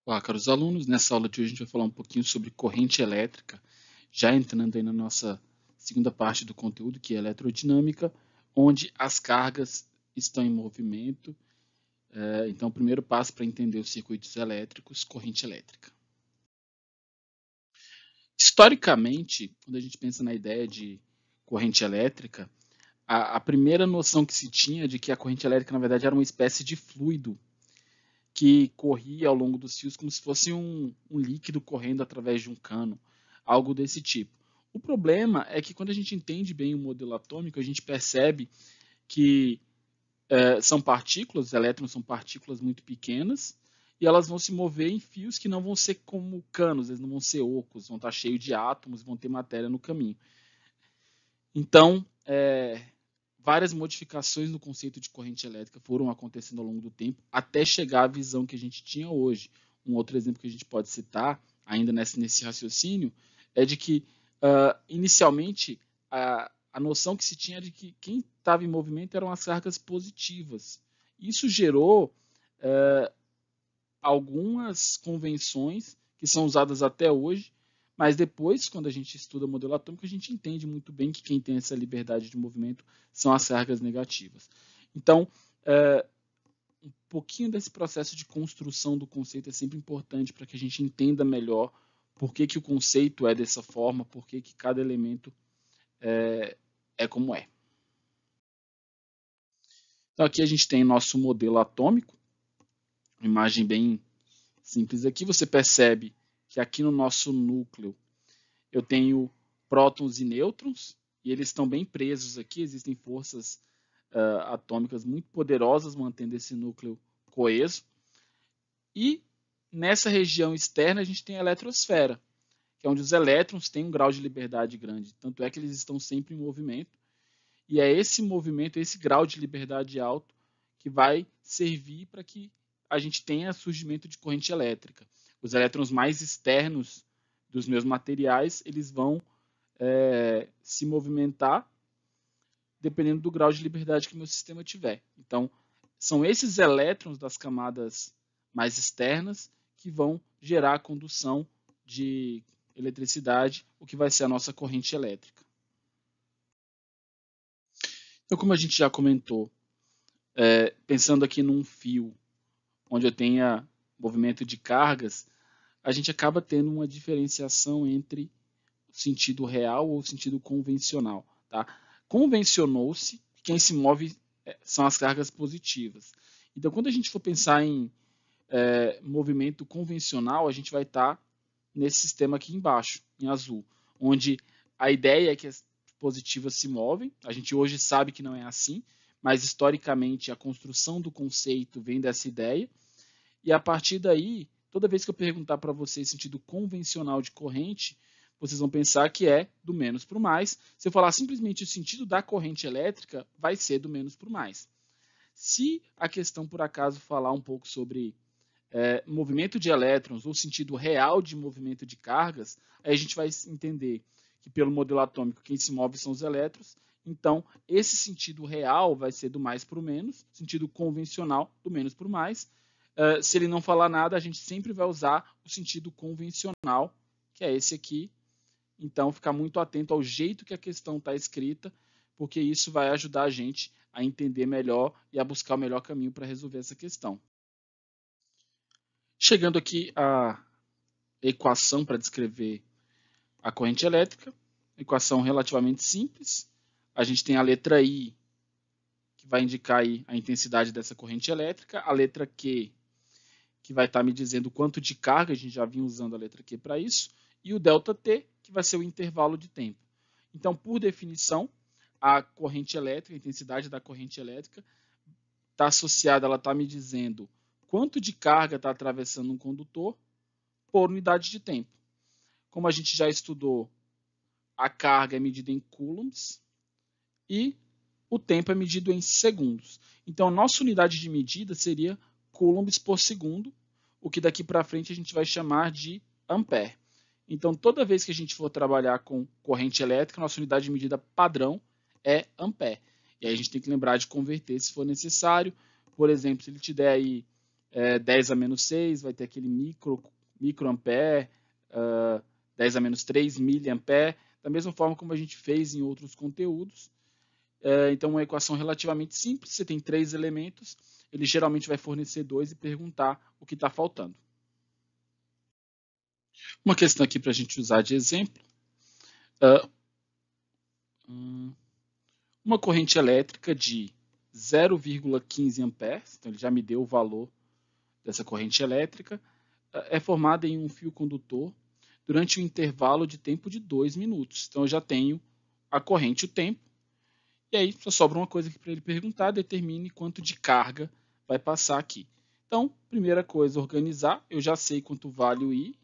Olá, caros alunos. Nessa aula de hoje a gente vai falar um pouquinho sobre corrente elétrica, já entrando aí na nossa segunda parte do conteúdo, que é eletrodinâmica, onde as cargas estão em movimento. Então, o primeiro passo para entender os circuitos elétricos, corrente elétrica. Historicamente, quando a gente pensa na ideia de corrente elétrica, a primeira noção que se tinha de que a corrente elétrica, na verdade, era uma espécie de fluido que corria ao longo dos fios como se fosse um líquido correndo através de um cano, algo desse tipo. O problema é que quando a gente entende bem o modelo atômico, a gente percebe que são partículas, os elétrons são partículas muito pequenas, e elas vão se mover em fios que não vão ser como canos, eles não vão ser ocos, vão estar cheios de átomos, vão ter matéria no caminho. Então, várias modificações no conceito de corrente elétrica foram acontecendo ao longo do tempo, até chegar à visão que a gente tinha hoje. Um outro exemplo que a gente pode citar, ainda nesse raciocínio, é de que, inicialmente, a noção que se tinha de que quem estava em movimento eram as cargas positivas. Isso gerou algumas convenções que são usadas até hoje, mas depois, quando a gente estuda o modelo atômico, a gente entende muito bem que quem tem essa liberdade de movimento são as cargas negativas. Então, um pouquinho desse processo de construção do conceito é sempre importante para que a gente entenda melhor por que, que o conceito é dessa forma, por que, que cada elemento é como é. Então, aqui a gente tem nosso modelo atômico, uma imagem bem simples aqui. Você percebe que aqui no nosso núcleo eu tenho prótons e nêutrons, e eles estão bem presos aqui, existem forças atômicas muito poderosas mantendo esse núcleo coeso. E nessa região externa a gente tem a eletrosfera, que é onde os elétrons têm um grau de liberdade grande, tanto é que eles estão sempre em movimento, e é esse movimento, esse grau de liberdade alto, que vai servir para que a gente tenha surgimento de corrente elétrica. Os elétrons mais externos dos meus materiais, eles vão se movimentar dependendo do grau de liberdade que meu sistema tiver. Então, são esses elétrons das camadas mais externas que vão gerar a condução de eletricidade, o que vai ser a nossa corrente elétrica. Então, como a gente já comentou, pensando aqui num fio onde eu tenha movimento de cargas, a gente acaba tendo uma diferenciação entre o sentido real ou o sentido convencional. Tá? Convencionou-se que quem se move são as cargas positivas. Então, quando a gente for pensar em movimento convencional, a gente vai estar nesse sistema aqui embaixo, em azul, onde a ideia é que as positivas se movem. A gente hoje sabe que não é assim, mas historicamente a construção do conceito vem dessa ideia. E a partir daí, toda vez que eu perguntar para vocês sentido convencional de corrente, vocês vão pensar que é do menos para o mais. Se eu falar simplesmente o sentido da corrente elétrica, vai ser do menos para o mais. Se a questão, por acaso, falar um pouco sobre movimento de elétrons ou sentido real de movimento de cargas, aí a gente vai entender que pelo modelo atômico quem se move são os elétrons, então esse sentido real vai ser do mais para o menos, sentido convencional do menos para o mais. Se ele não falar nada, a gente sempre vai usar o sentido convencional, que é esse aqui. Então, ficar muito atento ao jeito que a questão está escrita, porque isso vai ajudar a gente a entender melhor e a buscar o melhor caminho para resolver essa questão. Chegando aqui à equação para descrever a corrente elétrica, equação relativamente simples. A gente tem a letra I, que vai indicar aí a intensidade dessa corrente elétrica, a letra Q, que vai estar me dizendo quanto de carga, a gente já vinha usando a letra Q para isso, e o ΔT, que vai ser o intervalo de tempo. Então, por definição, a corrente elétrica, a intensidade da corrente elétrica, está associada, ela está me dizendo quanto de carga está atravessando um condutor por unidade de tempo. Como a gente já estudou, a carga é medida em coulombs e o tempo é medido em segundos. Então, a nossa unidade de medida seria coulombs por segundo, o que daqui para frente a gente vai chamar de ampere. Então, toda vez que a gente for trabalhar com corrente elétrica, nossa unidade de medida padrão é ampere. E aí a gente tem que lembrar de converter se for necessário. Por exemplo, se ele te der aí 10 a menos 6 vai ter aquele microampere, 10 a menos 3 miliampere, da mesma forma como a gente fez em outros conteúdos. Então, uma equação relativamente simples, você tem 3 elementos, ele geralmente vai fornecer 2 e perguntar o que está faltando. Uma questão aqui para a gente usar de exemplo. Uma corrente elétrica de 0,15 amperes, então ele já me deu o valor dessa corrente elétrica, é formada em um fio condutor durante um intervalo de tempo de 2 minutos. Então eu já tenho a corrente e o tempo. E aí só sobra uma coisa aqui para ele perguntar, determine quanto de carga vai passar aqui. Então, primeira coisa, organizar. Eu já sei quanto vale o I.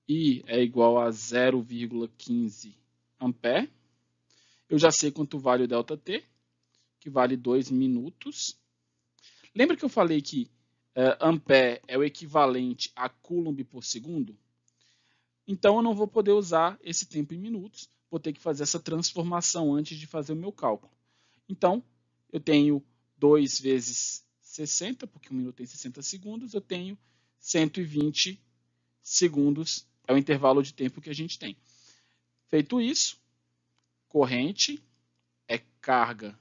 I é igual a 0,15 ampere. Eu já sei quanto vale o ΔT, que vale 2 minutos. Lembra que eu falei que ampere é o equivalente a coulomb por segundo? Então, eu não vou poder usar esse tempo em minutos. Vou ter que fazer essa transformação antes de fazer o meu cálculo. Então, eu tenho 2 vezes 60, porque um minuto tem 60 segundos, eu tenho 120 segundos, é o intervalo de tempo que a gente tem. Feito isso, corrente é carga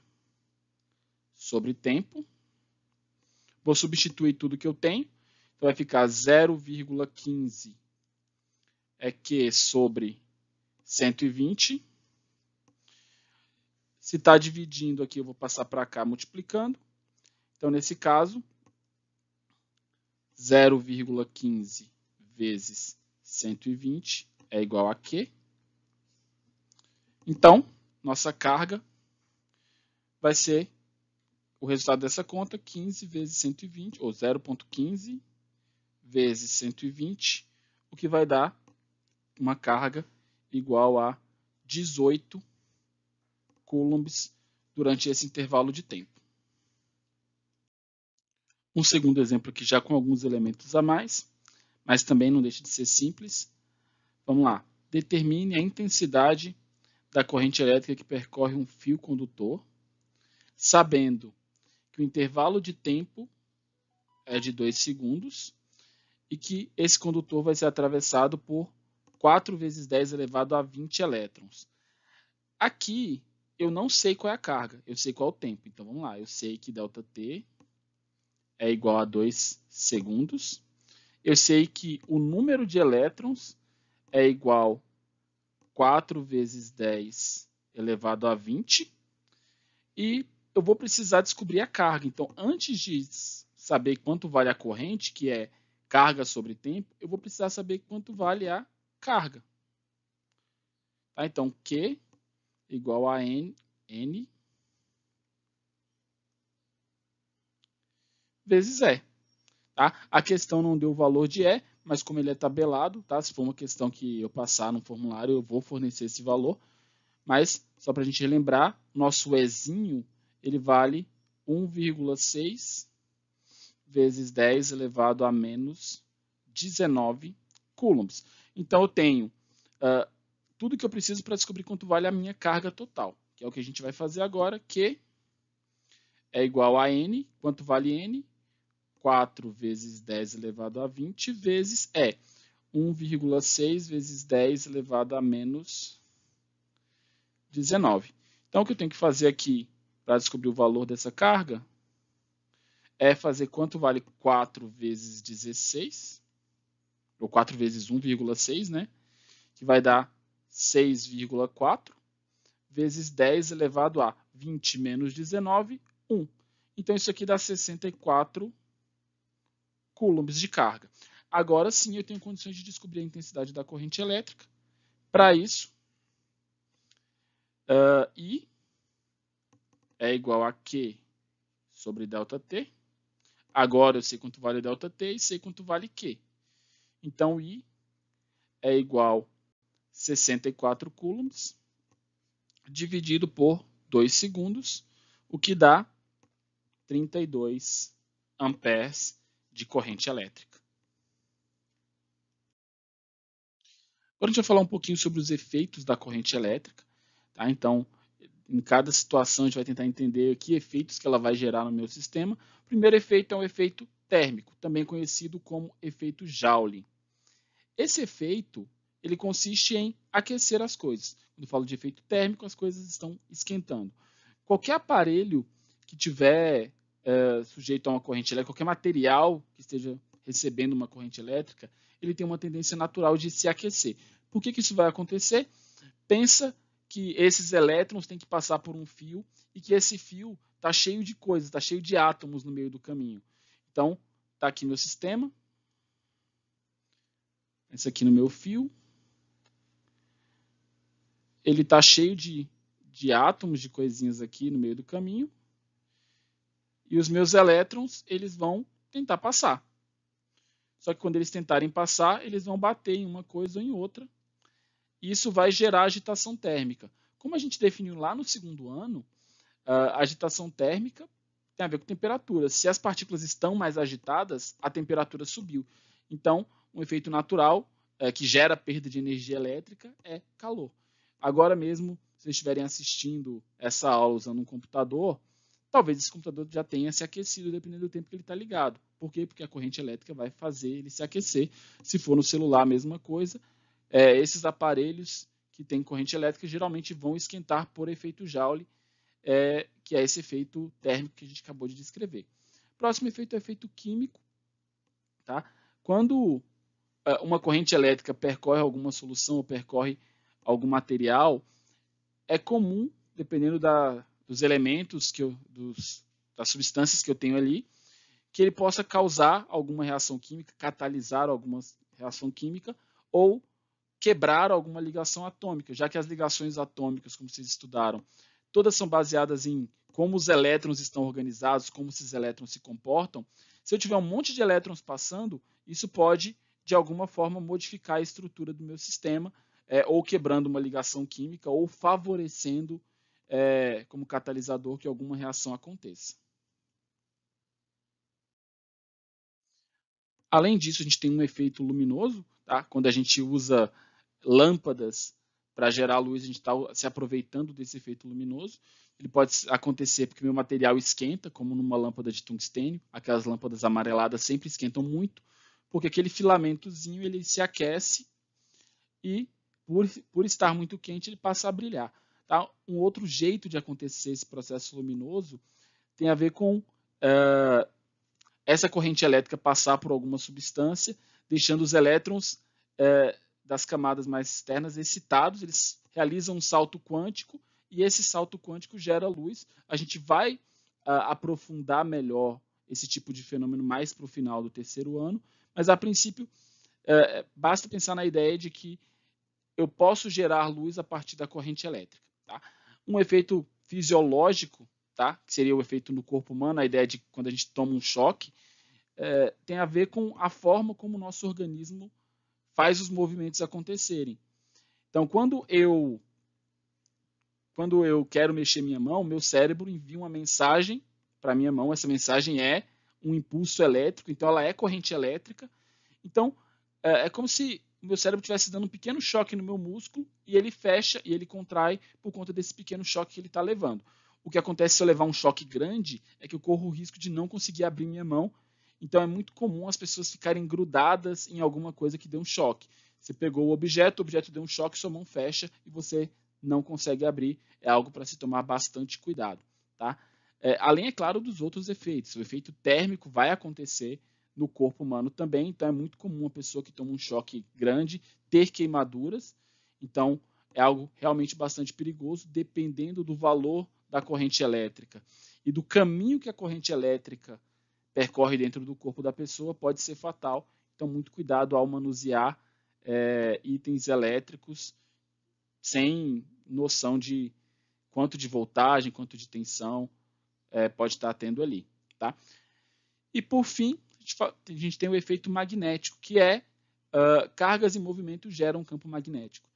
sobre tempo. Vou substituir tudo que eu tenho. Então, vai ficar 0,15 é Q sobre 120. Se está dividindo aqui, eu vou passar para cá multiplicando. Então, nesse caso, 0,15 vezes 120 é igual a Q. Então, nossa carga vai ser o resultado dessa conta, 15 vezes 120, ou 0,15 vezes 120, o que vai dar uma carga igual a 18 coulombs durante esse intervalo de tempo. Um segundo exemplo aqui já com alguns elementos a mais, mas também não deixa de ser simples. Vamos lá. Determine a intensidade da corrente elétrica que percorre um fio condutor, sabendo que o intervalo de tempo é de 2 segundos e que esse condutor vai ser atravessado por 4 vezes 10 elevado a 20 elétrons. Aqui, eu não sei qual é a carga, eu sei qual é o tempo. Então, vamos lá. Eu sei que ΔT é igual a 2 segundos. Eu sei que o número de elétrons é igual a 4 vezes 10 elevado a 20. E eu vou precisar descobrir a carga. Então, antes de saber quanto vale a corrente, que é carga sobre tempo, eu vou precisar saber quanto vale a carga. Tá? Então, Q igual a N vezes E. Tá? A questão não deu o valor de E, mas como ele é tabelado, tá? Se for uma questão que eu passar no formulário, eu vou fornecer esse valor. Mas, só para a gente relembrar, nosso Ezinho ele vale 1,6 vezes 10 elevado a menos 19 coulombs. Então, eu tenho tudo que eu preciso para descobrir quanto vale a minha carga total, que é o que a gente vai fazer agora, que é igual a N. Quanto vale N? 4 vezes 10 elevado a 20 vezes E. 1,6 vezes 10 elevado a menos 19. Então, o que eu tenho que fazer aqui para descobrir o valor dessa carga é fazer quanto vale 4 vezes 16, ou 4 vezes 1,6, né? Que vai dar 6,4 vezes 10 elevado a 20 menos 19, 1. Então, isso aqui dá 64 coulombs de carga. Agora sim, eu tenho condições de descobrir a intensidade da corrente elétrica. Para isso, I é igual a Q sobre ΔT. Agora eu sei quanto vale ΔT e sei quanto vale Q. Então, I é igual a 64 coulombs dividido por 2 segundos, o que dá 32 amperes de corrente elétrica. Agora a gente vai falar um pouquinho sobre os efeitos da corrente elétrica. Tá? Então, em cada situação a gente vai tentar entender que efeitos que ela vai gerar no meu sistema. O primeiro efeito é um efeito térmico, também conhecido como efeito Joule. Esse efeito ele consiste em aquecer as coisas. Quando eu falo de efeito térmico, as coisas estão esquentando. Qualquer aparelho que tiver sujeito a uma corrente elétrica, qualquer material que esteja recebendo uma corrente elétrica, ele tem uma tendência natural de se aquecer. Por que isso vai acontecer? Pensa que esses elétrons têm que passar por um fio e que esse fio está cheio de coisas, está cheio de átomos no meio do caminho. Então, está aqui meu sistema. Esse aqui no meu fio. Ele está cheio de átomos, de coisinhas aqui no meio do caminho. E os meus elétrons, eles vão tentar passar. Só que quando eles tentarem passar, eles vão bater em uma coisa ou em outra. E isso vai gerar agitação térmica. Como a gente definiu lá no segundo ano, a agitação térmica tem a ver com temperatura. Se as partículas estão mais agitadas, a temperatura subiu. Então, um efeito natural que gera perda de energia elétrica é calor. Agora mesmo, se vocês estiverem assistindo essa aula usando um computador, talvez esse computador já tenha se aquecido dependendo do tempo que ele está ligado. Por quê? Porque a corrente elétrica vai fazer ele se aquecer. Se for no celular, a mesma coisa. Esses aparelhos que têm corrente elétrica geralmente vão esquentar por efeito Joule, que é esse efeito térmico que a gente acabou de descrever. O próximo efeito é o efeito químico. Tá? Quando uma corrente elétrica percorre alguma solução ou percorre algum material, é comum, dependendo dos elementos, das substâncias que eu tenho ali, que ele possa causar alguma reação química, catalisar alguma reação química ou quebrar alguma ligação atômica, já que as ligações atômicas, como vocês estudaram, todas são baseadas em como os elétrons estão organizados, como esses elétrons se comportam. Se eu tiver um monte de elétrons passando, isso pode, de alguma forma, modificar a estrutura do meu sistema, ou quebrando uma ligação química, ou favorecendo, como catalisador, que alguma reação aconteça. Além disso, a gente tem um efeito luminoso, tá? Quando a gente usa lâmpadas para gerar luz, a gente está se aproveitando desse efeito luminoso. Ele pode acontecer porque meu material esquenta, como numa lâmpada de tungstênio. Aquelas lâmpadas amareladas sempre esquentam muito, porque aquele filamentozinho ele se aquece e, por estar muito quente, ele passa a brilhar. Tá? Um outro jeito de acontecer esse processo luminoso tem a ver com essa corrente elétrica passar por alguma substância, deixando os elétrons das camadas mais externas excitados, eles realizam um salto quântico e esse salto quântico gera luz. A gente vai aprofundar melhor esse tipo de fenômeno mais para o final do terceiro ano, mas a princípio basta pensar na ideia de que eu posso gerar luz a partir da corrente elétrica. Tá? Um efeito fisiológico, tá? Que seria o efeito no corpo humano, a ideia de quando a gente toma um choque, tem a ver com a forma como o nosso organismo faz os movimentos acontecerem. Então, quando eu quero mexer minha mão, meu cérebro envia uma mensagem para minha mão. Essa mensagem é um impulso elétrico, então ela é corrente elétrica. Então, é como se o meu cérebro estivesse dando um pequeno choque no meu músculo e ele fecha e ele contrai por conta desse pequeno choque que ele está levando. O que acontece se eu levar um choque grande é que eu corro o risco de não conseguir abrir minha mão. Então é muito comum as pessoas ficarem grudadas em alguma coisa que deu um choque. Você pegou o objeto deu um choque, sua mão fecha e você não consegue abrir. É algo para se tomar bastante cuidado. Tá? Além, é claro, dos outros efeitos. O efeito térmico vai acontecer no corpo humano também. Então é muito comum uma pessoa que toma um choque grande ter queimaduras. Então é algo realmente bastante perigoso, dependendo do valor da corrente elétrica e do caminho que a corrente elétrica percorre dentro do corpo da pessoa, pode ser fatal. Então, muito cuidado ao manusear itens elétricos sem noção de quanto de voltagem, quanto de tensão pode estar tendo ali. Tá? E, por fim, a gente tem o efeito magnético, que é cargas em movimento geram um campo magnético.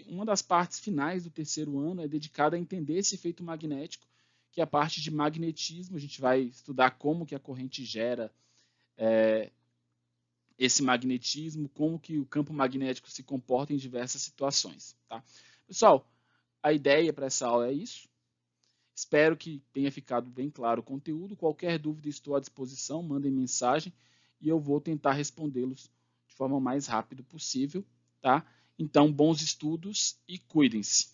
Uma das partes finais do terceiro ano é dedicada a entender esse efeito magnético, que é a parte de magnetismo. A gente vai estudar como que a corrente gera esse magnetismo, como que o campo magnético se comporta em diversas situações. Tá? Pessoal, a ideia para essa aula é isso. Espero que tenha ficado bem claro o conteúdo. Qualquer dúvida, estou à disposição, mandem mensagem e eu vou tentar respondê-los de forma mais rápida possível, tá? Então, bons estudos e cuidem-se.